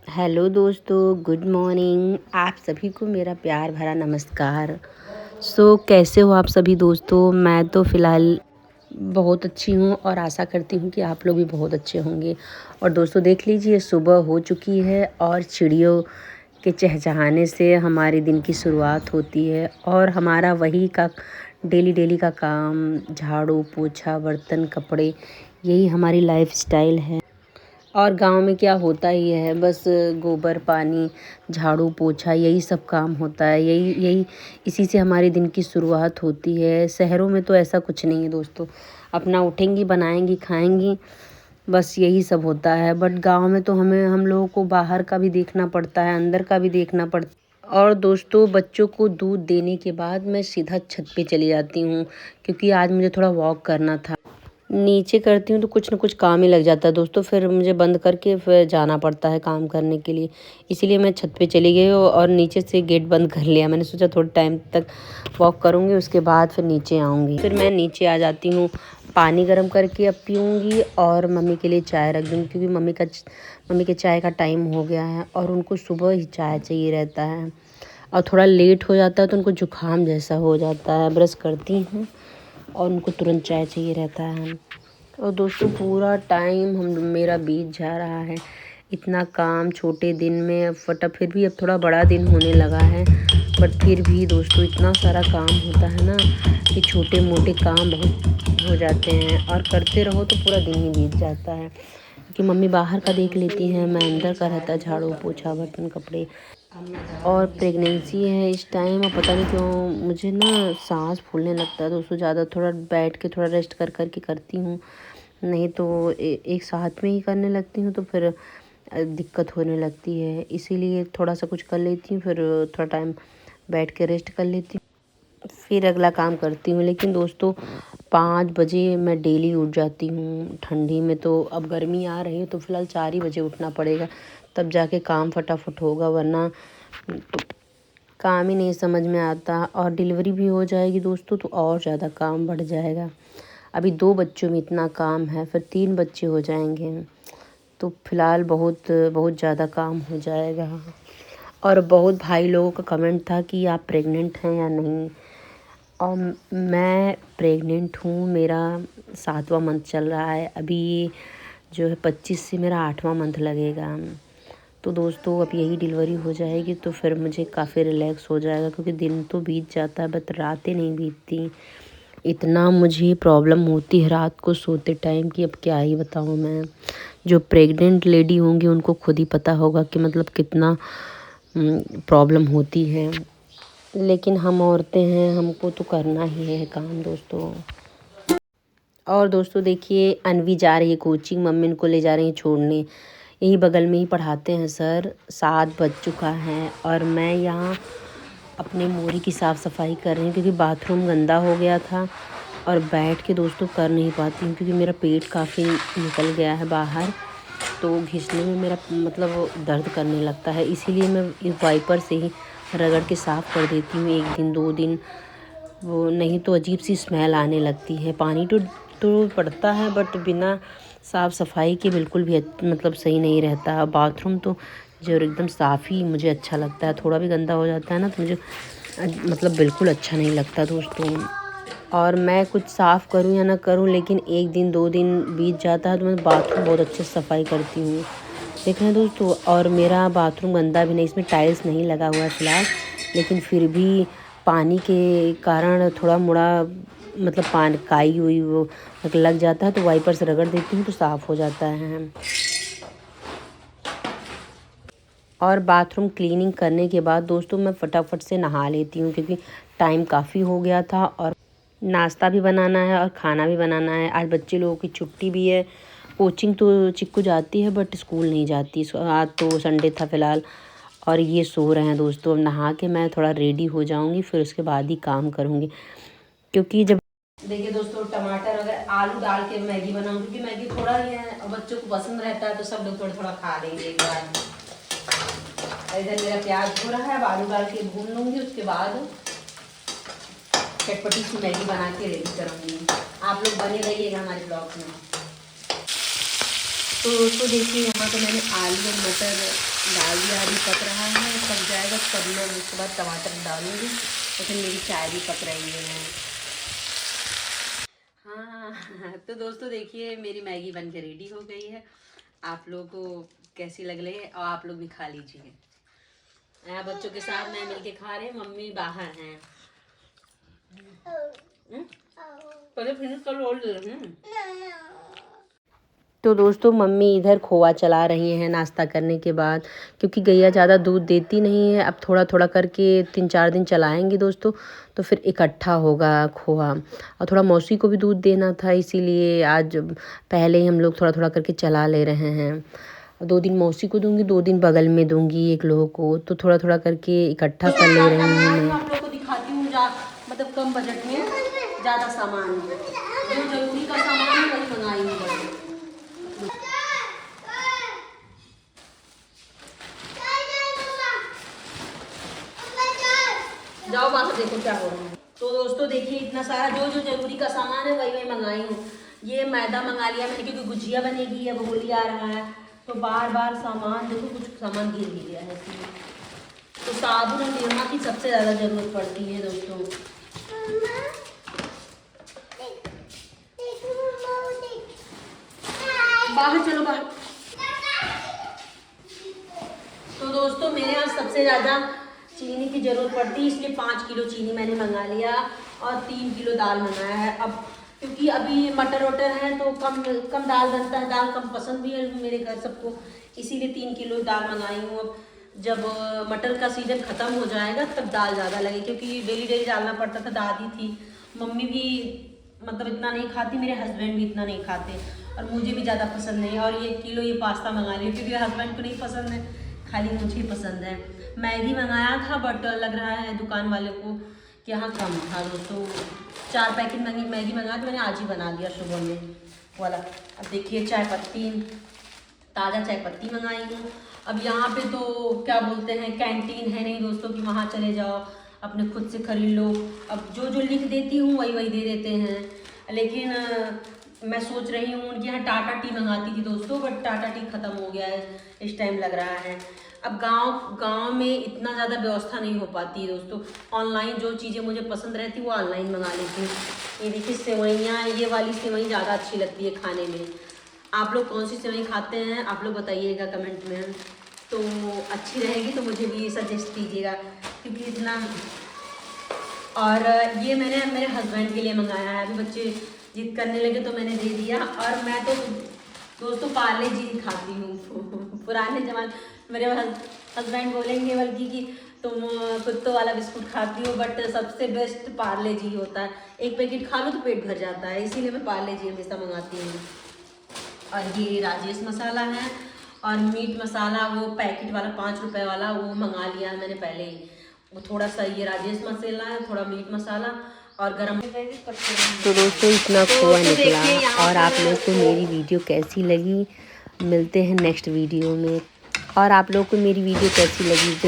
Hello दोस्तों, good morning. आप सभी को मेरा प्यार भरा नमस्कार। कैसे हो आप सभी दोस्तों? मैं तो फ़िलहाल बहुत अच्छी हूँ और आशा करती हूँ कि आप लोग भी बहुत अच्छे होंगे। और दोस्तों देख लीजिए, सुबह हो चुकी है और चिड़ियों के चहचहाने से हमारे दिन की शुरुआत होती है और हमारा वही का डेली डेली का काम, झाड़ू पोछा बर्तन कपड़े, यही हमारी लाइफस्टाइल है। और गांव में क्या होता ही है, बस गोबर पानी झाड़ू पोछा यही सब काम होता है। यही यही इसी से हमारे दिन की शुरुआत होती है। शहरों में तो ऐसा कुछ नहीं है दोस्तों, अपना उठेंगी बनाएंगी खाएंगी, बस यही सब होता है। बट गांव में तो हम लोगों को बाहर का भी देखना पड़ता है, अंदर का भी देखना पड़ता है। और दोस्तों बच्चों को दूध देने के बाद मैं सीधा छत पे चली जाती हूँ, क्योंकि आज मुझे थोड़ा वॉक करना था। नीचे करती हूँ तो कुछ ना कुछ काम ही लग जाता है दोस्तों, फिर मुझे बंद करके फिर जाना पड़ता है काम करने के लिए। इसीलिए मैं छत पे चली गई और नीचे से गेट बंद कर लिया। मैंने सोचा थोड़ा टाइम तक वॉक करूँगी, उसके बाद फिर नीचे आऊँगी। फिर मैं नीचे आ जाती हूँ, पानी गर्म करके अब पीऊँगी और मम्मी के लिए चाय रख दूँगी, क्योंकि मम्मी के चाय का टाइम हो गया है और उनको सुबह ही चाय चाहिए रहता है। और थोड़ा लेट हो जाता है तो उनको जुकाम जैसा हो जाता है। ब्रश करती हूँ और उनको तुरंत चाय चाहिए रहता है। और दोस्तों पूरा टाइम मेरा बीत जा रहा है, इतना काम छोटे दिन में फिर भी अब थोड़ा बड़ा दिन होने लगा है। बट फिर भी दोस्तों इतना सारा काम होता है ना कि छोटे मोटे काम बहुत हो जाते हैं और करते रहो तो पूरा दिन ही बीत जाता है। कि मम्मी बाहर का देख लेती हैं, मैं अंदर का रहता है झाड़ू पोछा बर्तन कपड़े। और प्रेगनेंसी है इस टाइम, और पता नहीं क्यों मुझे ना सांस फूलने लगता है दोस्तों। ज़्यादा थोड़ा बैठ के थोड़ा रेस्ट कर कर के करती हूँ, नहीं तो एक साथ में ही करने लगती हूँ तो फिर दिक्कत होने लगती है। इसीलिए थोड़ा सा कुछ कर लेती हूँ, फिर थोड़ा टाइम बैठ के रेस्ट कर लेती हूँ, फिर अगला काम करती हूँ। लेकिन दोस्तों 5 बजे मैं डेली उठ जाती हूँ। ठंडी में तो अब गर्मी आ रही है तो फिलहाल 4 ही बजे उठना पड़ेगा, तब जाके काम फटाफट होगा, वरना तो काम ही नहीं समझ में आता। और डिलीवरी भी हो जाएगी दोस्तों तो और ज़्यादा काम बढ़ जाएगा। अभी 2 बच्चों में इतना काम है, फिर 3 बच्चे हो जाएंगे तो फिलहाल बहुत बहुत ज़्यादा काम हो जाएगा। और बहुत भाई लोगों का कमेंट था कि आप प्रेग्नेंट हैं या नहीं। और मैं प्रेग्नेंट हूँ, मेरा 7वां मंथ चल रहा है अभी, जो है 25 से मेरा 8वां मंथ लगेगा। तो दोस्तों अब यही डिलीवरी हो जाएगी तो फिर मुझे काफ़ी रिलैक्स हो जाएगा, क्योंकि दिन तो बीत जाता है बट रातें नहीं बीतती। इतना मुझे प्रॉब्लम होती है रात को सोते टाइम कि अब क्या ही बताऊँ मैं। जो प्रेग्नेंट लेडी होंगी उनको खुद ही पता होगा कि मतलब कितना प्रॉब्लम होती है। लेकिन हम औरतें हैं, हमको तो करना ही है काम दोस्तों। और दोस्तों देखिए, अनवी जा रही है कोचिंग, मम्मी उनको ले जा रही है छोड़ने। यही बगल में ही पढ़ाते हैं सर। 7 बज चुका है और मैं यहाँ अपने मोरी की साफ़ सफाई कर रही हूँ, क्योंकि बाथरूम गंदा हो गया था और बैठ के दोस्तों कर नहीं पाती हूँ, क्योंकि मेरा पेट काफ़ी निकल गया है बाहर, तो घिसने में मेरा मतलब दर्द करने लगता है। इसीलिए मैं इस वाइपर से ही रगड़ के साफ़ कर देती हूँ 1 दिन 2 दिन। वो नहीं तो अजीब सी स्मेल आने लगती है। पानी तो पड़ता है बट बिना साफ़ सफाई के बिल्कुल भी मतलब सही नहीं रहता। बाथरूम तो जो एकदम साफ़ ही मुझे अच्छा लगता है, थोड़ा भी गंदा हो जाता है ना तो मुझे मतलब बिल्कुल अच्छा नहीं लगता दोस्तों। और मैं कुछ साफ़ करूं या ना करूं, लेकिन 1 दिन 2 दिन बीत जाता है तो मैं बाथरूम बहुत अच्छे से सफाई करती हूँ, देख रहे हैं दोस्तों। और मेरा बाथरूम गंदा भी नहीं, इसमें टाइल्स नहीं लगा हुआ है फ़िलहाल, लेकिन फिर भी पानी के कारण थोड़ा मोड़ा मतलब पानी काई हुई वो लग जाता है, तो वाइपर से रगड़ देती हूँ तो साफ़ हो जाता है। और बाथरूम क्लीनिंग करने के बाद दोस्तों मैं फटाफट से नहा लेती हूँ, क्योंकि टाइम काफ़ी हो गया था और नाश्ता भी बनाना है और खाना भी बनाना है। आज बच्चे लोगों की छुट्टी भी है। कोचिंग तो चिक्कू जाती है बट स्कूल नहीं जाती। आज तो संडे था फ़िलहाल। और ये सो रहे हैं दोस्तों। अब नहा के मैं थोड़ा रेडी हो जाऊँगी, फिर उसके बाद ही काम करूँगी, क्योंकि जब देखिए दोस्तों टमाटर वगैरह आलू डाल के मैगी बनाऊँ, क्योंकि मैगी थोड़ा ही है और बच्चों को पसंद रहता है तो सब लोग थोड़ा थोड़ा खा लेंगे एक बार। इधर मेरा प्याज हो रहा है, आलू डाल के भून लूँगी, उसके बाद चटपटी सी मैगी बना के रेडी करूँगी। आप लोग बने रहिएगा हमारे ब्लॉग में। तो देखिए यहाँ पे मैंने आलू और मटर डाल दिया, अभी पक रहा है, पक जाएगा तब मैं उसके बाद टमाटर डालूँगी। तो फिर मेरी चाय भी पक रही है। हाँ तो दोस्तों देखिए मेरी मैगी बन के रेडी हो गई है। आप लोगों को कैसी लग रही है और आप लोग भी खा लीजिए। बच्चों के साथ मैं मिलके खा रहे हैं, मम्मी बाहर हैं। पहले फिनिश कर लो। तो दोस्तों मम्मी इधर खोआ चला रही हैं नाश्ता करने के बाद, क्योंकि गैया ज़्यादा दूध देती नहीं है। अब थोड़ा थोड़ा करके 3-4 दिन चलाएंगे दोस्तों, तो फिर इकट्ठा होगा खोआ। और थोड़ा मौसी को भी दूध देना था, इसीलिए आज पहले ही हम लोग थोड़ा थोड़ा करके चला ले रहे हैं। 2 दिन मौसी को दूंगी, 2 दिन बगल में दूंगी एक लोगों को, तो थोड़ा थोड़ा करके इकट्ठा कर ले रही हूँ मैं। आप लोगों को दिखाती हूँ मतलब कम बजट में ज़्यादा सामान, जो जरूरी का सामान है वही मंगाई हूँ। जाओ बाहर देखो क्या हो रहा है। तो दोस्तों देखिए इतना सारा जो जरूरी का सामान है वही वही मंगाई हूँ। ये मैदा मंगा लिया मैंने, क्योंकि गुजिया बनेगी, अब होली आ रहा है तो बार बार सामान देखो, कुछ सामान गिर भी गया है इसलिए। तो साबुन और निरमा की सबसे ज़्यादा ज़रूरत पड़ती है दोस्तों। बाहर चलो बाहर। तो दोस्तों मेरे यहाँ सबसे ज़्यादा चीनी की ज़रूरत पड़ती है, इसलिए 5 किलो चीनी मैंने मंगा लिया और 3 किलो दाल मंगाया है। अब क्योंकि अभी मटर वटर है तो कम दाल बनता है, दाल कम पसंद भी है मेरे घर सबको, इसीलिए 3 किलो दाल मंगाई हूँ। अब जब मटर का सीज़न ख़त्म हो जाएगा तब दाल ज़्यादा लगे, क्योंकि डेली डेली डालना पड़ता था। दादी थी, मम्मी भी मतलब इतना नहीं खाती, मेरे हस्बैंड भी इतना नहीं खाते और मुझे भी ज़्यादा पसंद नहीं। और ये किलो ये पास्ता मंगा लिया, क्योंकि हस्बैंड को नहीं पसंद है, खाली मुझे पसंद है। मैगी मंगाया था बट लग रहा है दुकान वाले को कि यहाँ कम था दोस्तों। 4 पैकेट मैगी मंगाया तो मैंने आज ही बना लिया सुबह में वाला। अब देखिए चाय पत्ती, ताज़ा चाय पत्ती मंगाई हूँ। अब यहाँ पे तो क्या बोलते हैं, कैंटीन है नहीं दोस्तों कि वहाँ चले जाओ अपने खुद से खरीद लो। अब जो लिख देती हूँ वही वही दे देते हैं। लेकिन मैं सोच रही हूँ उनके यहाँ टाटा टी मंगाती थी दोस्तों, बट टाटा टी ख़त्म हो गया है इस टाइम लग रहा है। अब गांव में इतना ज़्यादा व्यवस्था नहीं हो पाती है दोस्तों। ऑनलाइन जो चीज़ें मुझे पसंद रहती वो ऑनलाइन मंगा लेती हूँ। ये देखिए सेवइयाँ, ये वाली सेवई ज़्यादा अच्छी लगती है खाने में। आप लोग कौन सी सेवई खाते हैं आप लोग बताइएगा कमेंट में, तो अच्छी रहेगी तो मुझे भी सजेस्ट कीजिएगा, क्योंकि इतना। और ये मैंने मेरे हस्बैंड के लिए मंगाया है। अभी बच्चे जिद करने लगे तो मैंने दे दिया। और मैं तो दोस्तों पार्ले जी खाती हूँ। पुराने ज़माने मेरे हस्बैंड बोलेंगे बल्कि कि तुम कुत्तों वाला बिस्कुट खाती हो, बट सबसे बेस्ट पार्ले जी होता है। एक पैकेट खा लो तो पेट भर जाता है, इसीलिए मैं पार्ले जी हमेशा मंगाती हूँ। और ये राजेश मसाला है, और मीट मसाला वो पैकेट वाला 5 रुपए वाला वो मंगा लिया मैंने पहले ही। वो थोड़ा सा ये राजेश मसाला है, थोड़ा मीट मसाला और गरम। तो दोस्तों इतना खोआ निकला। और आप लोग को मेरी वीडियो कैसी लगी, मिलते हैं नेक्स्ट वीडियो में। और आप लोग को मेरी वीडियो कैसी लगी